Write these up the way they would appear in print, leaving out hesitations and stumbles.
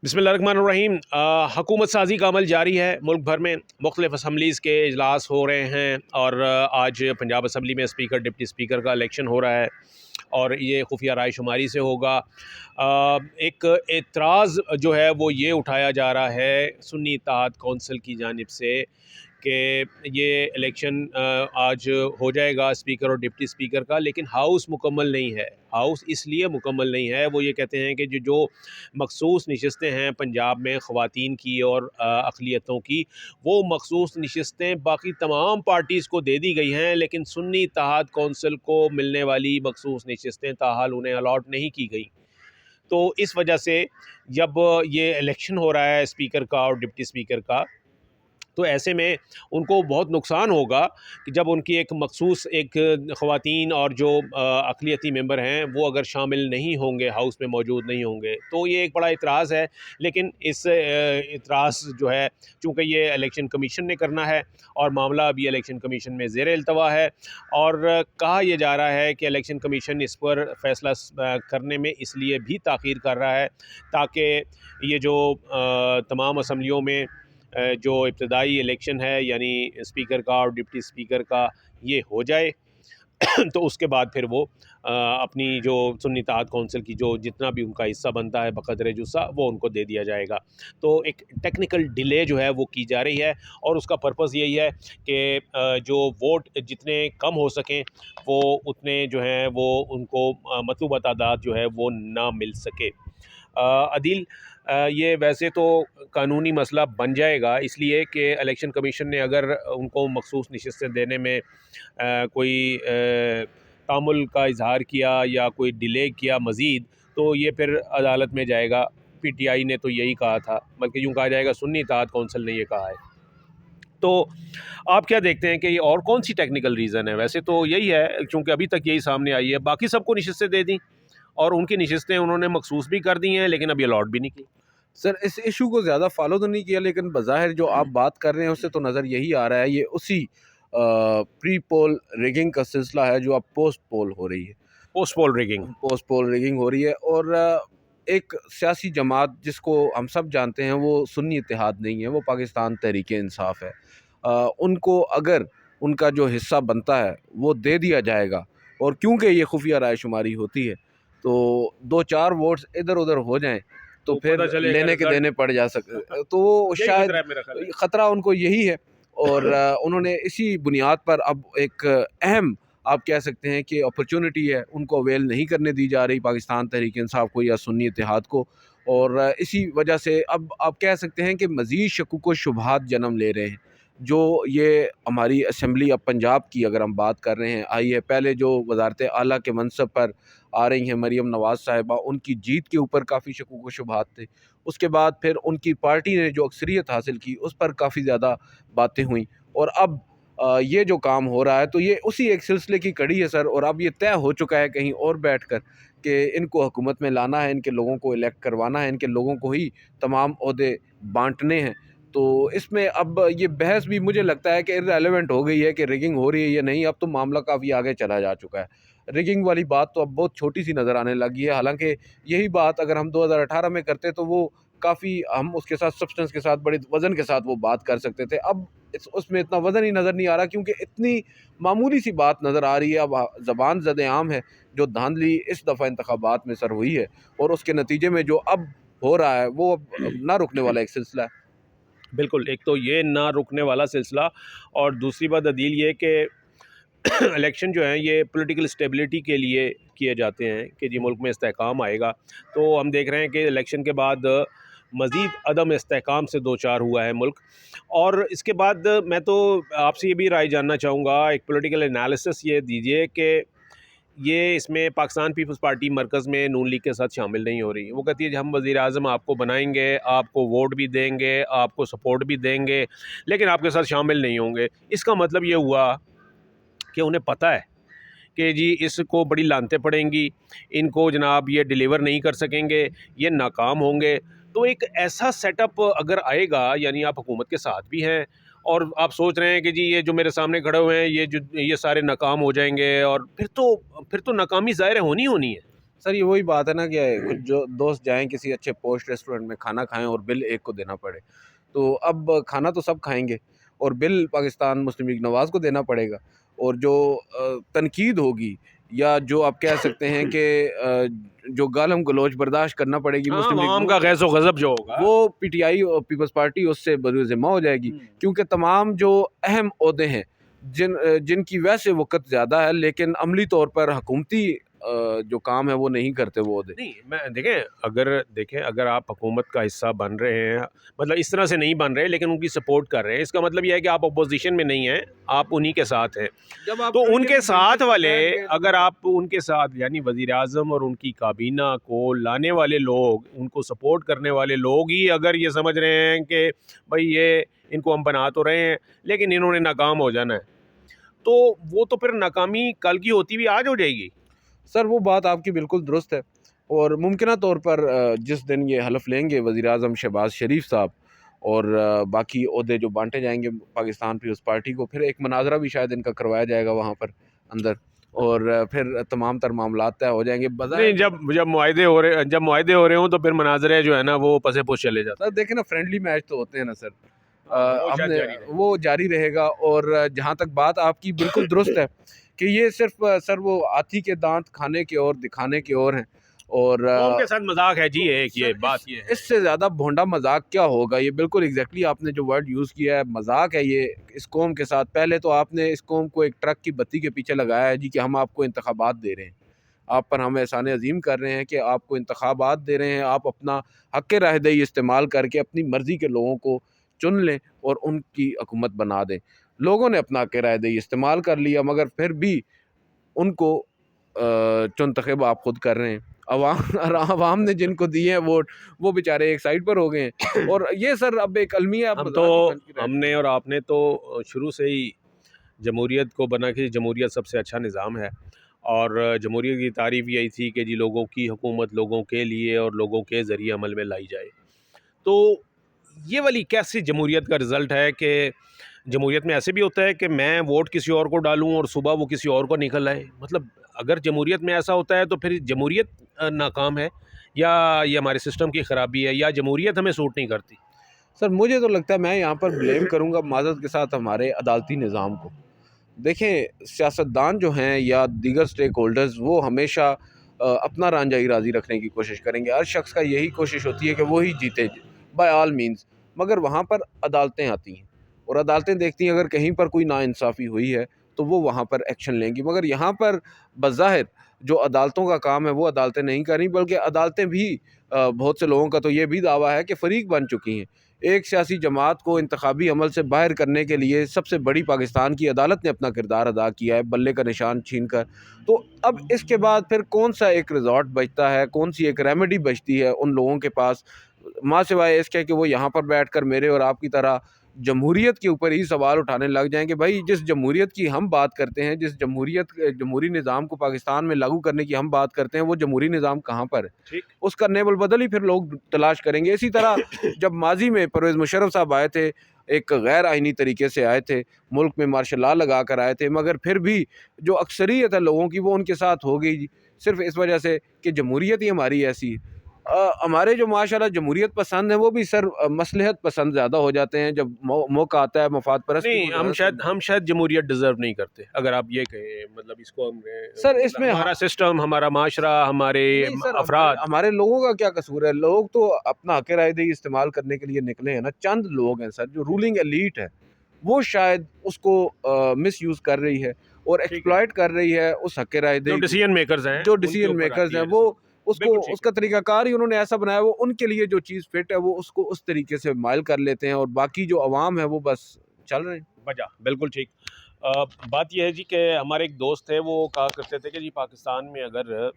बिस्मिल्लाहिर्रहमानिर्रहीम। हुकूमत साजी का अमल जारी है। मुल्क भर में मुख्तलिफ असम्बलीज़ के इजलास हो रहे हैं और आज पंजाब असम्बली में स्पीकर डिप्टी स्पीकर का इलेक्शन हो रहा है और ये खुफिया राय शुमारी से होगा। एक एतराज़ जो है वो ये उठाया जा रहा है सुन्नी इत्तेहाद कौंसिल की जानिब से कि ये इलेक्शन आज हो जाएगा स्पीकर और डिप्टी स्पीकर का, लेकिन हाउस मुकम्मल नहीं है। हाउस इसलिए मुकम्मल नहीं है, वो ये कहते हैं कि जो मखसूस नशस्तें हैं पंजाब में ख़वातीन की और अक़लियतों की, वो मखसूस नशस्तें बाकी तमाम पार्टीज़ को दे दी गई हैं, लेकिन सुन्नी इत्तेहाद कौंसिल को मिलने वाली मखसूस नशस्तें ताहाल उन्हें अलॉट नहीं की गई। तो इस वजह से जब ये इलेक्शन हो रहा है स्पीकर का और डिप्टी स्पीकर का, तो ऐसे में उनको बहुत नुकसान होगा कि जब उनकी एक मखसूस एक ख़वातीन और जो अक़लियती मेंबर हैं वो अगर शामिल नहीं होंगे, हाउस में मौजूद नहीं होंगे, तो ये एक बड़ा इतराज़ है। लेकिन इस इतराज़ जो है, चूँकि ये इलेक्शन कमीशन ने करना है और मामला अभी इलेक्शन कमीशन में ज़ेर इल्तवा है और कहा यह जा रहा है कि इलेक्शन कमीशन इस पर फ़ैसला करने में इसलिए भी ताख़ीर कर रहा है ताकि ये जो तमाम असम्बलियों में जो इब्तदाई इलेक्शन है यानी स्पीकर का और डिप्टी स्पीकर का, ये हो जाए तो उसके बाद फिर वो अपनी जो सुन्नी इत्तेहाद कौंसिल की जो जितना भी उनका हिस्सा बनता है बक़द्र जुस्सा, वो उनको दे दिया जाएगा। तो एक टेक्निकल डिले जो है वो की जा रही है और उसका पर्पज़ यही है कि जो वोट जितने कम हो सकें वो उतने जो हैं वो उनको मतलूबा तादाद जो है वो ना मिल सके। अदील, ये वैसे तो कानूनी मसला बन जाएगा, इसलिए कि इलेक्शन कमीशन ने अगर उनको मखसूस नशस्तें देने में कोई तामुल का इजहार किया या कोई डिले किया मज़ीद, तो ये फिर अदालत में जाएगा। पीटीआई ने तो यही कहा था, बल्कि यूँ कहा जाएगा सुन्नी इत्तेहाद कौंसिल ने ये कहा है। तो आप क्या देखते हैं कि ये और कौन सी टेक्निकल रीज़न है? वैसे तो यही है, चूँकि अभी तक यही सामने आई है, बाकी सबको नशस्तें दे दी और उनकी नशस्तें उन्होंने मखसूस भी कर दी हैं, लेकिन अभी अलॉट भी नहीं की। सर, इस इशू को ज़्यादा फॉलो तो नहीं किया, लेकिन बज़ाहिर जो आप बात कर रहे हैं उससे तो नज़र यही आ रहा है, ये उसी प्री पोल रिगिंग का सिलसिला है जो अब पोस्ट पोल हो रही है। Post poll rigging. Post poll rigging हो रही है और एक सियासी जमात जिसको हम सब जानते हैं वो सुन्नी इत्तेहाद नहीं है, वो पाकिस्तान तहरीक-ए-इंसाफ है। उनको अगर उनका जो हिस्सा बनता है वो दे दिया जाएगा और क्योंकि ये खुफिया राय शुमारी होती है, तो 2-4 वोट्स इधर-उधर हो जाएँ तो तो फिर पता चलेगा लेने के रिज़ल्ट। देने पड़ जा तो वो यही शायद खतरा है मेरा ख़्याल है। ख़तरा उनको यही है और उन्होंने इसी बुनियाद पर अब एक अहम आप कह सकते हैं कि अपॉर्चुनिटी है, उनको अवेल नहीं करने दी जा रही पाकिस्तान तहरीक-ए-इंसाफ को या सुन्नी इत्तेहाद को और इसी वजह से अब आप कह सकते हैं कि मज़ीद शकूक व शुबहात जन्म ले रहे हैं। जो ये हमारी असम्बली अब पंजाब की अगर हम बात कर रहे हैं आई है, पहले जो वज़ारत आला के मनसब पर आ रही हैं मरीम नवाज़ साहिबा, उनकी जीत के ऊपर काफ़ी शकूक व शुबहात थे। उसके बाद फिर उनकी पार्टी ने जो अक्सरियत हासिल की उस पर काफ़ी ज़्यादा बातें हुईं और अब ये जो काम हो रहा है तो ये उसी एक सिलसिले की कड़ी है सर और अब ये तय हो चुका है कहीं और बैठकर कि इनको हुकूमत में लाना है, इनके लोगों को इलेक्ट करवाना है, इनके लोगों को ही तमाम ओहदे बाँटने हैं। तो इसमें अब ये बहस भी मुझे लगता है कि इर्रेलेवेंट हो गई है कि रिगिंग हो रही है या नहीं, अब तो मामला काफ़ी आगे चला जा चुका है। रिगिंग वाली बात तो अब बहुत छोटी-सी नज़र आने लगी है, हालाँकि यही बात अगर हम 2018 में करते तो वो काफ़ी हम उसके साथ सब्सटेंस के साथ बड़े वज़न के साथ वो बात कर सकते थे। अब इस उसमें इतना वज़न ही नज़र नहीं आ रहा क्योंकि इतनी मामूली सी बात नज़र आ रही है। अब ज़बान ज़द-ए-आम है, जो धांधली इस दफ़ा इंतखाबात में सर हुई है और उसके नतीजे में जो अब हो रहा है वो अब ना रुकने वाला एक सिलसिला है। बिल्कुल, एक तो ये ना रुकने वाला सिलसिला और दूसरी बात अदील ये कि इलेक्शन जो हैं ये पॉलिटिकल स्टेबिलिटी के लिए किए जाते हैं कि जी मुल्क में इस्तेहकाम आएगा। तो हम देख रहे हैं कि इलेक्शन के बाद मज़ीद अदम इस्तेहकाम से दो चार हुआ है मुल्क। और इसके बाद मैं तो आपसे ये भी राय जानना चाहूँगा, एक पॉलिटिकल एनालिसिस ये दीजिए कि ये इसमें पाकिस्तान पीपल्स पार्टी मरकज़ में नून लीग के साथ शामिल नहीं हो रही। वो कहती है कि हम वज़ीर-ए-आज़म आपको बनाएंगे, आपको वोट भी देंगे, आपको सपोर्ट भी देंगे, लेकिन आपके साथ शामिल नहीं होंगे। इसका मतलब ये हुआ कि उन्हें पता है कि जी इसको बड़ी लानतें पड़ेंगी, इनको जनाब ये डिलीवर नहीं कर सकेंगे, ये नाकाम होंगे। तो एक ऐसा सेटअप अगर आएगा, यानी आप हुकूमत के साथ भी हैं और आप सोच रहे हैं कि जी ये जो मेरे सामने खड़े हुए हैं ये सारे नाकाम हो जाएंगे और फिर तो नाकामी ज़ाहिर होनी होनी है। सर ये वही बात है ना कि कुछ जो दोस्त जाएं किसी अच्छे पोस्ट रेस्टोरेंट में खाना खाएं और बिल एक को देना पड़े, तो अब खाना तो सब खाएंगे और बिल पाकिस्तान मुस्लिम लीग नवाज़ को देना पड़ेगा। और जो तनकीद होगी या जो आप कह सकते हैं कि जो गालम गलोच बर्दाश्त करना पड़ेगी हाँ, मुस्लिम लीग आवाम नून का को, गैस व गज़ब जो होगा। वो पीटीआई और पीपल्स पार्टी उससे बरी ज़िम्मा हो जाएगी। क्योंकि तमाम जो अहम ओहदे हैं जिनकी वैसे वक़्त ज़्यादा है लेकिन अमली तौर पर हुकूमती जो काम है वो नहीं करते वो ओहदे। नहीं, मैं देखें अगर आप हुकूमत का हिस्सा बन रहे हैं, मतलब इस तरह से नहीं बन रहे लेकिन उनकी सपोर्ट कर रहे हैं, इसका मतलब ये है कि आप अपोज़िशन में नहीं हैं, आप उन्हीं के साथ हैं। जब आप तो कहेंगे उनके कि साथ बेंचेस पे वाले, बैठ गए तो अगर आप उनके साथ यानी वज़ीर-ए-आज़म और उनकी काबीना को लाने वाले लोग, उनको सपोर्ट करने वाले लोग ही अगर ये समझ रहे हैं कि भई ये इनको हम बना तो रहे हैं, लेकिन इन्होंने नाकाम हो जाना है, तो वो तो फिर नाकामी कल की होती हुई आज हो जाएगी। सर वो बात आपकी बिल्कुल दुरुस्त है और मुमकिना तौर पर जिस दिन ये हलफ लेंगे वज़ीर-ए-आज़म शहबाज शरीफ साहब और बाकी ओहदे जो बांटे जाएंगे पाकिस्तान पीपल्स पार्टी को, फिर एक मनाज़रा भी शायद इनका करवाया जाएगा वहाँ पर अंदर और फिर तमाम तर मामलात तय हो जाएंगे। नहीं, बज़ाहिर जब मुआहदे हो रहे हों तो फिर मनाज़रे जो है ना वो पसे पुश चले जाते सर हैं। देखें ना फ्रेंडली मैच तो होते हैं ना सर। वो शायद हमने जारी रहे। वो जारी रहेगा और जहाँ तक बात आपकी बिल्कुल दुरुस्त है कि ये सिर्फ सर वो हाथी के दांत खाने की और दिखाने की ओर हैं और कौम के साथ मजाक है जी, तो एक ये सर बात ये है। इससे ज़्यादा भोंडा मजाक क्या होगा। ये बिल्कुल एग्जैक्टली आपने जो वर्ड यूज़ किया है मजाक है ये इस कौम के साथ। पहले तो आपने इस कौम को एक ट्रक की बत्ती के पीछे लगाया है जी कि हम आपको इंतखाबात दे रहे हैं, आप पर हम एहसान अजीम कर रहे हैं कि आपको इंतखाबात दे रहे हैं, आप अपना हक़ राहदही इस्तेमाल करके अपनी मर्ज़ी के लोगों को चुन लें और उनकी हुकूमत बना दें। लोगों ने अपना हक़ राहदही इस्तेमाल कर लिया मगर फिर भी उनको चुन-तख़ब आप खुद कर रहे हैं। अवाम ने जिनको दिए हैं वोट वो बेचारे एक साइड पर हो गए हैं और ये सर अब एक अलमिया अब हम तो मज़ाक ही बन के रह हमने गया। और आपने तो शुरू से ही जमहूरियत को बना कि जमहूरियत सबसे अच्छा निज़ाम है, और जमहूरियत की तारीफ़ यही थी कि जी लोगों की हुकूमत लोगों के लिए और लोगों के ज़रिए अमल में लाई जाए। तो ये वाली कैसी जमहूरियत का रिज़ल्ट है कि जमहूरियत में ऐसे भी होता है कि मैं वोट किसी और को डालूं और सुबह वो किसी और को निकल आए। मतलब अगर जमहूरियत में ऐसा होता है तो फिर जमहूरियत नाकाम है, या ये हमारे सिस्टम की ख़राबी है, या जमहूरियत हमें सूट नहीं करती। सर मुझे तो लगता है मैं यहाँ पर ब्लेम करूँगा माज़रत के साथ हमारे अदालती निज़ाम को। देखें सियासतदान जो हैं या दीगर स्टेक होल्डर्स वो हमेशा अपना रांझाई राज़ी रखने की कोशिश करेंगे। हर शख्स का यही कोशिश होती है कि वो ही जीते बाय ऑल मीन्स। मगर वहाँ पर अदालतें आती हैं और अदालतें देखती हैं अगर कहीं पर कोई नाइंसाफ़ी हुई है तो वो वहाँ पर एक्शन लेंगी। मगर यहाँ पर बज़ाहिर जो अदालतों का काम है वो अदालतें नहीं कर रहीं, बल्कि अदालतें भी बहुत से लोगों का तो ये भी दावा है कि फ़रीक बन चुकी हैं। एक सियासी जमात को इंतखाबी अमल से बाहर करने के लिए सबसे बड़ी पाकिस्तान की अदालत ने अपना किरदार अदा किया है बल्ले का निशान छीन कर। तो अब इसके बाद फिर कौन सा एक रिज़ॉर्ट बचता है, कौन सी एक रेमेडी बचती है उन लोगों के पास, माँ सिवाय इसके कि वो यहाँ पर बैठकर मेरे और आपकी तरह जमहूरियत के ऊपर ही सवाल उठाने लग जाएँ कि भाई जिस जमहूरियत की हम बात करते हैं, जिस जमहूरी निज़ाम को पाकिस्तान में लागू करने की हम बात करते हैं, वो जमहूरी निज़ाम कहाँ पर है? ठीक। उसका नेबल बदल ही फिर लोग तलाश करेंगे। इसी तरह जब माज़ी में परवेज़ मुशर्रफ साहब आए थे, एक गैर आइनी तरीके से आए थे, मुल्क में मार्शल लॉ लगा कर आए थे, मगर फिर भी जो अक्सरियत है लोगों की वो उनके साथ हो गई, सिर्फ़ इस वजह से कि जमहूरियत ही हमारी ऐसी है। हमारे जो माशाल्लाह जमहूरियत पसंद हैं वो भी सर मसलहत पसंद ज़्यादा हो जाते हैं जब मौका आता है मफाद परस्ती नहीं, को ज़्यादा हम शायद जमहूरियत डिज़र्व नहीं करते, अगर आप ये कहें। मतलब इसको हमने सर इसमें हमारा सिस्टम, हमारा माशरा, हमारे नहीं सर अफराद। हमारे लोगों का क्या कसूर है? लोग तो अपना हक़ रायदही इस्तेमाल करने के लिए निकले हैं ना। चंद लोग हैं सर जो रूलिंग एलीट है, वो शायद उसको मिसयूज़ कर रही है और ठीक है। एक्सप्लॉइट कर रही है उस हक़ जो रायदही को। डिसीजन मेकर्स हैं, जो उनके डिसीजन ऊपर मेकर्स आती हैं है वो रिस्क। उसको बिल्कुल ठीक है। उसका तरीक़ाकार ही उन्होंने ऐसा बनाया, वो उनके लिए जो चीज़ फिट है वो उसको उस तरीके से माइल कर लेते हैं और बाकी जो अवाम है वो बस चल रहे हैं। वजह बिल्कुल ठीक। बात यह है जी कि हमारे एक दोस्त थे, वो कहा करते थे कि जी पाकिस्तान में अगर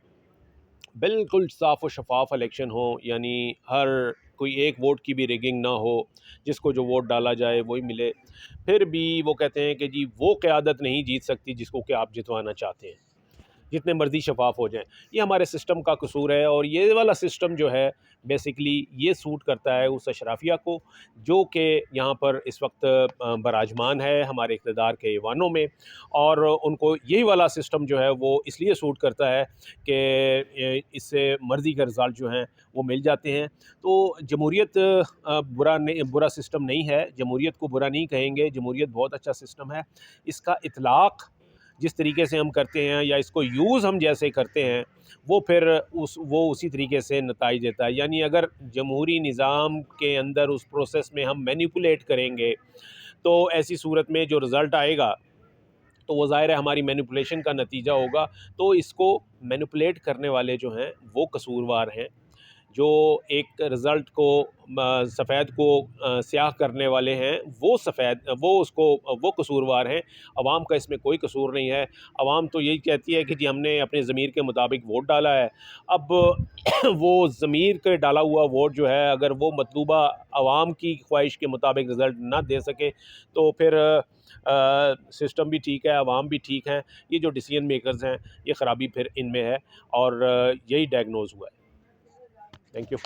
बिल्कुल साफ़ और शफ़ाफ़ इलेक्शन हो, यानी हर कोई एक वोट की भी रिगिंग ना हो, जिसको जो वोट डाला जाए वही मिले, फिर भी वो कहते हैं कि जी वो क़यादत नहीं जीत सकती जिसको कि आप जितवाना चाहते हैं। जितने मर्ज़ी शफाफ हो जाएं। ये हमारे सिस्टम का कसूर है, और ये वाला सिस्टम जो है बेसिकली ये सूट करता है उस अशराफिया को जो कि यहाँ पर इस वक्त बराजमान है हमारे इक़्तिदार के ऐवानों में, और उनको यही वाला सिस्टम जो है वो इसलिए सूट करता है कि इससे मर्ज़ी के रिज़ल्ट जो हैं वो मिल जाते हैं। तो जमहूरियत बुरा सिस्टम नहीं है, जमहूरियत को बुरा नहीं कहेंगे, जमहूरियत बहुत अच्छा सिस्टम है। इसका इतलाक़ जिस तरीके से हम करते हैं या इसको यूज़ हम जैसे करते हैं वो फिर वो उसी तरीके से नताइज देता है। यानी अगर जमहूरी निज़ाम के अंदर उस प्रोसेस में हम मैनिपुलेट करेंगे तो ऐसी सूरत में जो रिज़ल्ट आएगा तो वो ज़ाहिर है हमारी मैनिपुलेशन का नतीजा होगा। तो इसको मैनिपुलेट करने वाले जो हैं वो कसूरवार हैं, जो एक रिज़ल्ट को सफ़ेद को स्याह करने वाले हैं वो कसूरवार हैं। अवाम का इसमें कोई कसूर नहीं है। अवाम तो यही कहती है कि जी हमने अपने ज़मीर के मुताबिक वोट डाला है। अब वो ज़मीर के डाला हुआ वोट जो है अगर वो मतलूबा अवाम की ख्वाहिश के मुताबिक रिज़ल्ट ना दे सके तो फिर सिस्टम भी ठीक है, अवाम भी ठीक हैं। ये जो डिसीजन मेकर्स हैं ये ख़राबी फिर इनमें है, और यही डायग्नोज़ हुआ है। Thank you.